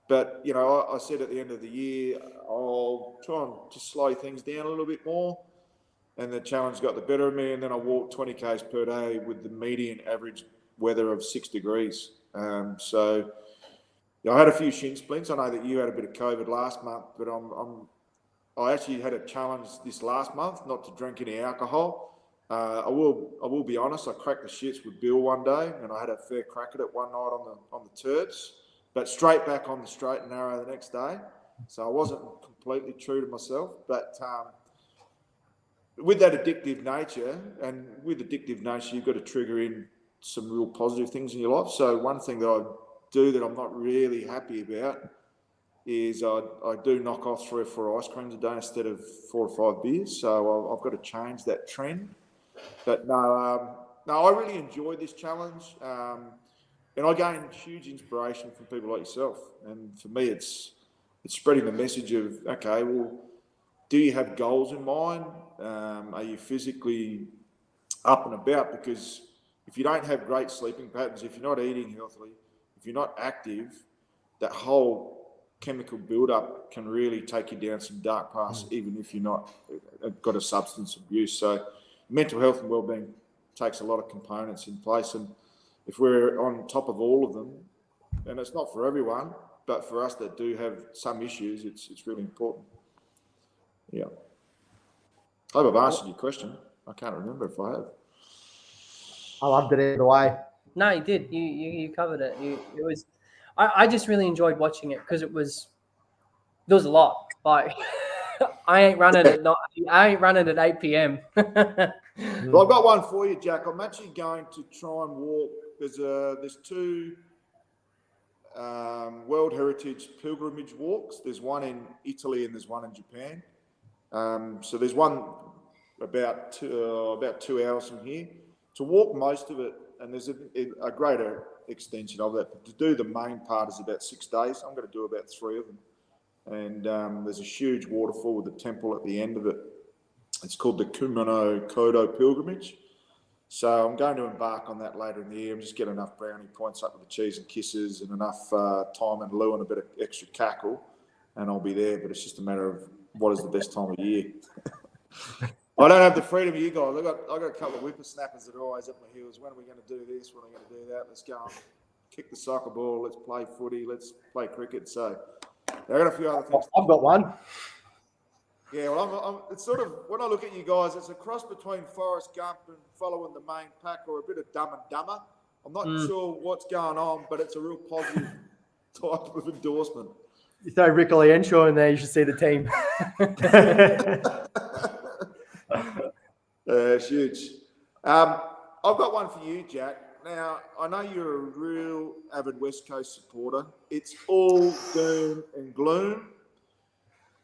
But, I said at the end of the year, I'll try and just slow things down a little bit more. And the challenge got the better of me. And then I walked 20 k's per day with the median average weather of 6 degrees. So I had a few shin splints. I know that you had a bit of COVID last month, but I actually had a challenge this last month not to drink any alcohol. I will be honest. I cracked the shits with Bill one day, and I had a fair crack at it one night on the turds, but straight back on the straight and narrow the next day. So I wasn't completely true to myself. But with that addictive nature, you've got to trigger in some real positive things in your life. So one thing that I do that I'm not really happy about is I do knock off 3 or 4 ice creams a day instead of 4 or 5 beers. So I've got to change that trend. But no, I really enjoy this challenge. And I gain huge inspiration from people like yourself. And for me, it's spreading the message of, okay, well, do you have goals in mind? Are you physically up and about? Because if you don't have great sleeping patterns, if you're not eating healthily, if you're not active, that whole chemical build-up can really take you down some dark paths, even if you're not got a substance abuse. So mental health and well-being takes a lot of components in place. And if we're on top of all of them, and it's not for everyone, but for us that do have some issues, it's really important. Yeah. I hope I've answered your question. I can't remember if I have. I loved it either way. No, you did. You covered it. It was. I just really enjoyed watching it because there was a lot. Like I ain't running at 8 p.m. Well, I've got one for you, Jack. I'm actually going to try and walk. There's 2 World Heritage pilgrimage walks. There's one in Italy and there's one in Japan. So there's one about 2 hours from here. To walk most of it and there's a greater extension of it. But to do the main part is about 6 days. I'm going to do about 3 of them. And there's a huge waterfall with a temple at the end of it. It's called the Kumano Kodo Pilgrimage. So I'm going to embark on that later in the year and just get enough brownie points up with the cheese and kisses and enough time and loo and a bit of extra cackle, and I'll be there. But it's just a matter of what is the best time of year. I don't have the freedom of you guys. I got a couple of whippersnappers that are always at my heels. When are we going to do this? When are we going to do that? Let's go and kick the soccer ball. Let's play footy. Let's play cricket. So I got a few other things. I've got one. Yeah, well, it's sort of, when I look at you guys, it's a cross between Forrest Gump and following the main pack, or a bit of Dumb and Dumber. I'm not sure what's going on, but it's a real positive type of endorsement. You throw Rick Olienshaw in there, you should see the team. It's huge. I've got one for you, Jack. Now, I know you're a real avid West Coast supporter. It's all doom and gloom.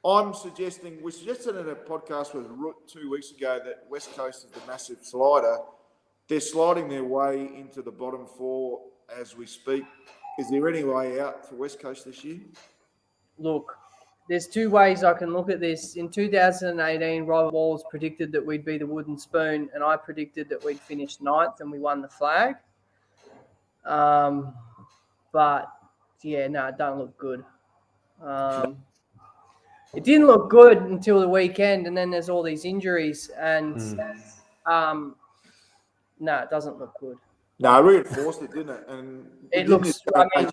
We suggested in a podcast with Root 2 weeks ago that West Coast is the massive slider. They're sliding their way into the bottom 4 as we speak. Is there any way out for West Coast this year? Look, there's 2 ways I can look at this. In 2018, Robert Walls predicted that we'd be the wooden spoon, and I predicted that we'd finish 9th and we won the flag. But, yeah, no, it don't look good. It didn't look good until the weekend, and then there's all these injuries, and no, it doesn't look good. No, it reinforced it, didn't it? And it looks. I mean,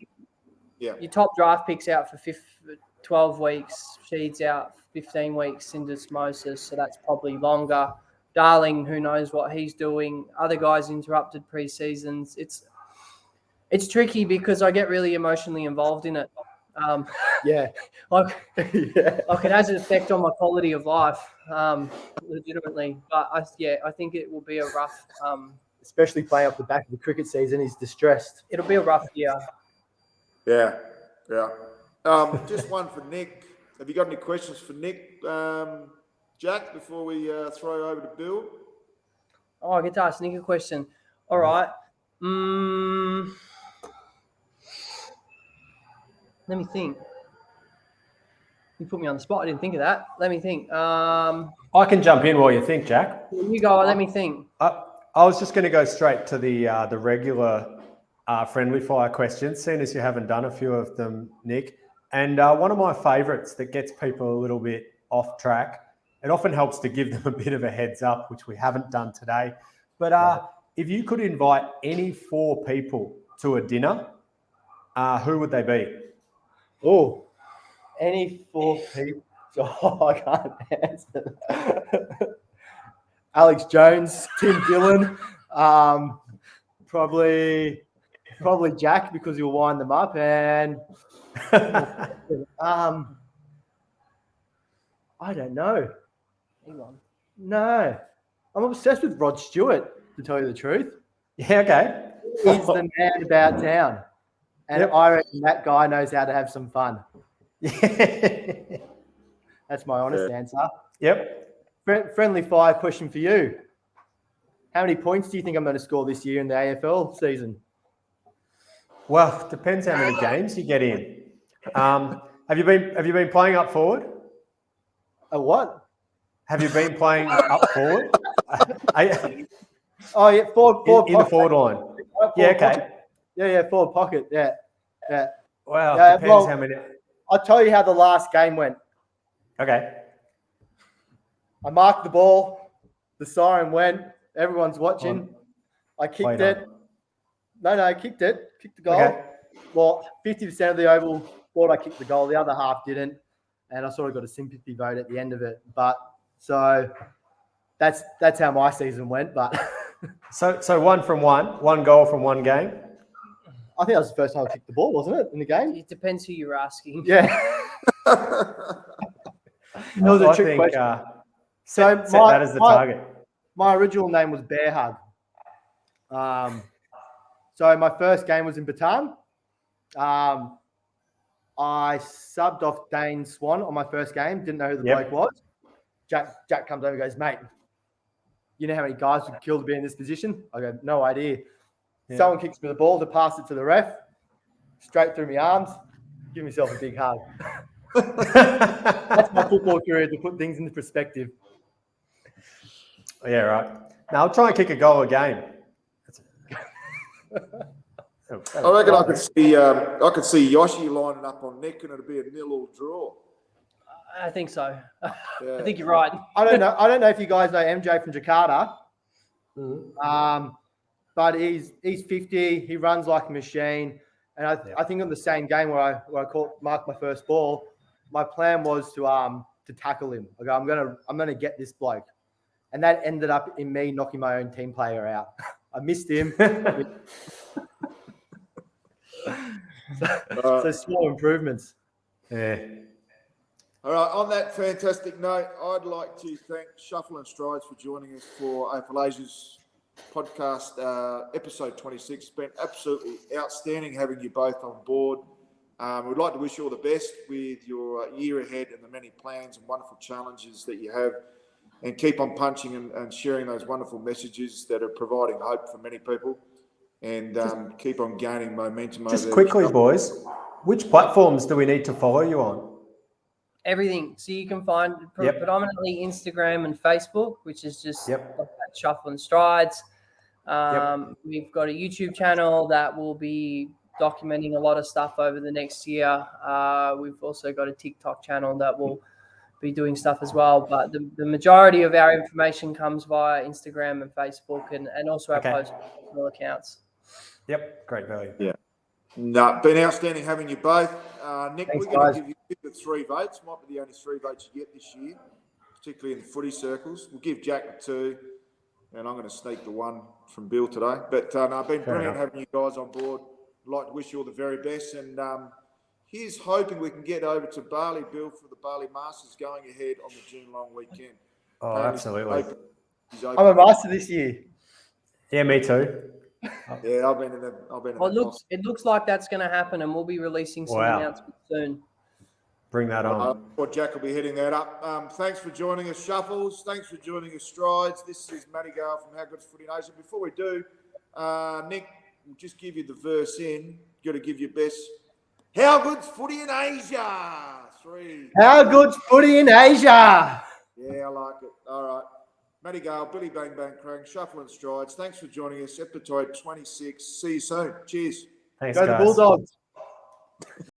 yeah. Your top draft picks out for 12 weeks. Sheed's out 15 weeks. Syndesmosis, so that's probably longer. Darling, who knows what he's doing? Other guys interrupted pre-seasons. It's tricky because I get really emotionally involved in it. Like it has an effect on my quality of life, legitimately. But I think it will be a rough, especially playing off the back of the cricket season. He's distressed. It'll be a rough year. Yeah. Just one for Nick. Have you got any questions for Nick, Jack, before we throw over to Bill? Oh, I get to ask Nick a question. All right. Let me think. You put me on the spot. I didn't think of that. Let me think. I can jump in while you think, Jack. You go. Let me think. I was just going to go straight to the regular friendly fire questions, seeing as you haven't done a few of them, Nick. And one of my favourites that gets people a little bit off track, it often helps to give them a bit of a heads up, which we haven't done today. But if you could invite any 4 people to a dinner, who would they be? Oh, any 4 people. Oh, I can't answer. Alex Jones, Tim Dillon, probably Jack, because he'll wind them up, and I don't know. Anyone? No, I'm obsessed with Rod Stewart, to tell you the truth. Yeah, okay. He's the man about town. And I reckon that guy knows how to have some fun. That's my honest answer. Yep. Friendly fire question for you. How many points do you think I'm going to score this year in the AFL season? Well, it depends how many games you get in. Have you been playing up forward? A what? Have you been playing up forward? Oh yeah, forward in the forward line. Yeah, okay. Pocket. Yeah, forward pocket. Yeah. Well, depends how many. I'll tell you how the last game went. Okay. I marked the ball. The siren went. Everyone's watching. I kicked it. No, I kicked it. Kicked the goal. Okay. Well, 50% of the oval thought I kicked the goal. The other half didn't. And I sort of got a sympathy vote at the end of it. But so that's how my season went. But so 1 from 1 goal from 1 game. I think that was the first time I kicked the ball, wasn't it, in the game? It depends who you're asking. Yeah. That was a trick question. Set that as the target. My original name was Bear Hug. So my first game was in Batam. I subbed off Dane Swan on my first game. Didn't know who the bloke was. Jack comes over and goes, mate, you know how many guys would kill to be in this position? I go, no idea. Someone kicks me the ball to pass it to the ref, straight through my arms, give myself a big hug. That's my football career, to put things into perspective. Yeah, right. Now I'll try and kick a goal a game. I reckon I could see Yoshi lining up on Nick, and it'd be a 0-0 draw. I think so. Yeah. I think you're right. I don't know if you guys know MJ from Jakarta. But he's 50. He runs like a machine. And I think on the same game where I marked my first ball, my plan was to tackle him. I go, I'm gonna get this bloke, and that ended up in me knocking my own team player out. I missed him. So small improvements. Yeah. All right, on that fantastic note, I'd like to thank Shuffle and Strides for joining us for AFL Asia's podcast, episode 26. It's been absolutely outstanding having you both on board. We'd like to wish you all the best with your year ahead and the many plans and wonderful challenges that you have, and keep on punching and sharing those wonderful messages that are providing hope for many people, and keep on gaining momentum. Just quickly, boys, which platforms do we need to follow you on? Everything. So you can find predominantly Instagram and Facebook, which is just Shuffle and Strides. We've got a YouTube channel that will be documenting a lot of stuff over the next year. We've also got a TikTok channel that will be doing stuff as well. But the majority of our information comes via Instagram and Facebook, and also our personal accounts. Yep, great value. Yeah. No, been outstanding having you both. Nick, Thanks, we're going guys. to give you the 3 votes. Might be the only 3 votes you get this year, particularly in the footy circles. We'll give Jack the 2, and I'm going to sneak the 1 from Bill today. But been brilliant having you guys on board. I'd like to wish you all the very best. And here's hoping we can get over to Bali, Bill, for the Bali Masters going ahead on the June long weekend. Oh, absolutely. I'm a master this year. Yeah, me too. Yeah, I've been in the. Well, it looks like that's going to happen, and we'll be releasing some announcements soon. Bring that on. Well, Jack will be hitting that up. Thanks for joining us, Shuffles. Thanks for joining us, Strides. This is Matty Gale from How Good's Footy in Asia. Before we do, Nick, we'll just give you the verse in. Got to give your best. How good's footy in Asia? 3. How good's footy in Asia? Yeah, I like it. All right. Matty Gale, Billy Bang Bang Krang, Shuffle and Strides. Thanks for joining us. Episode 26. See you soon. Cheers. Thanks, Go guys. the Bulldogs.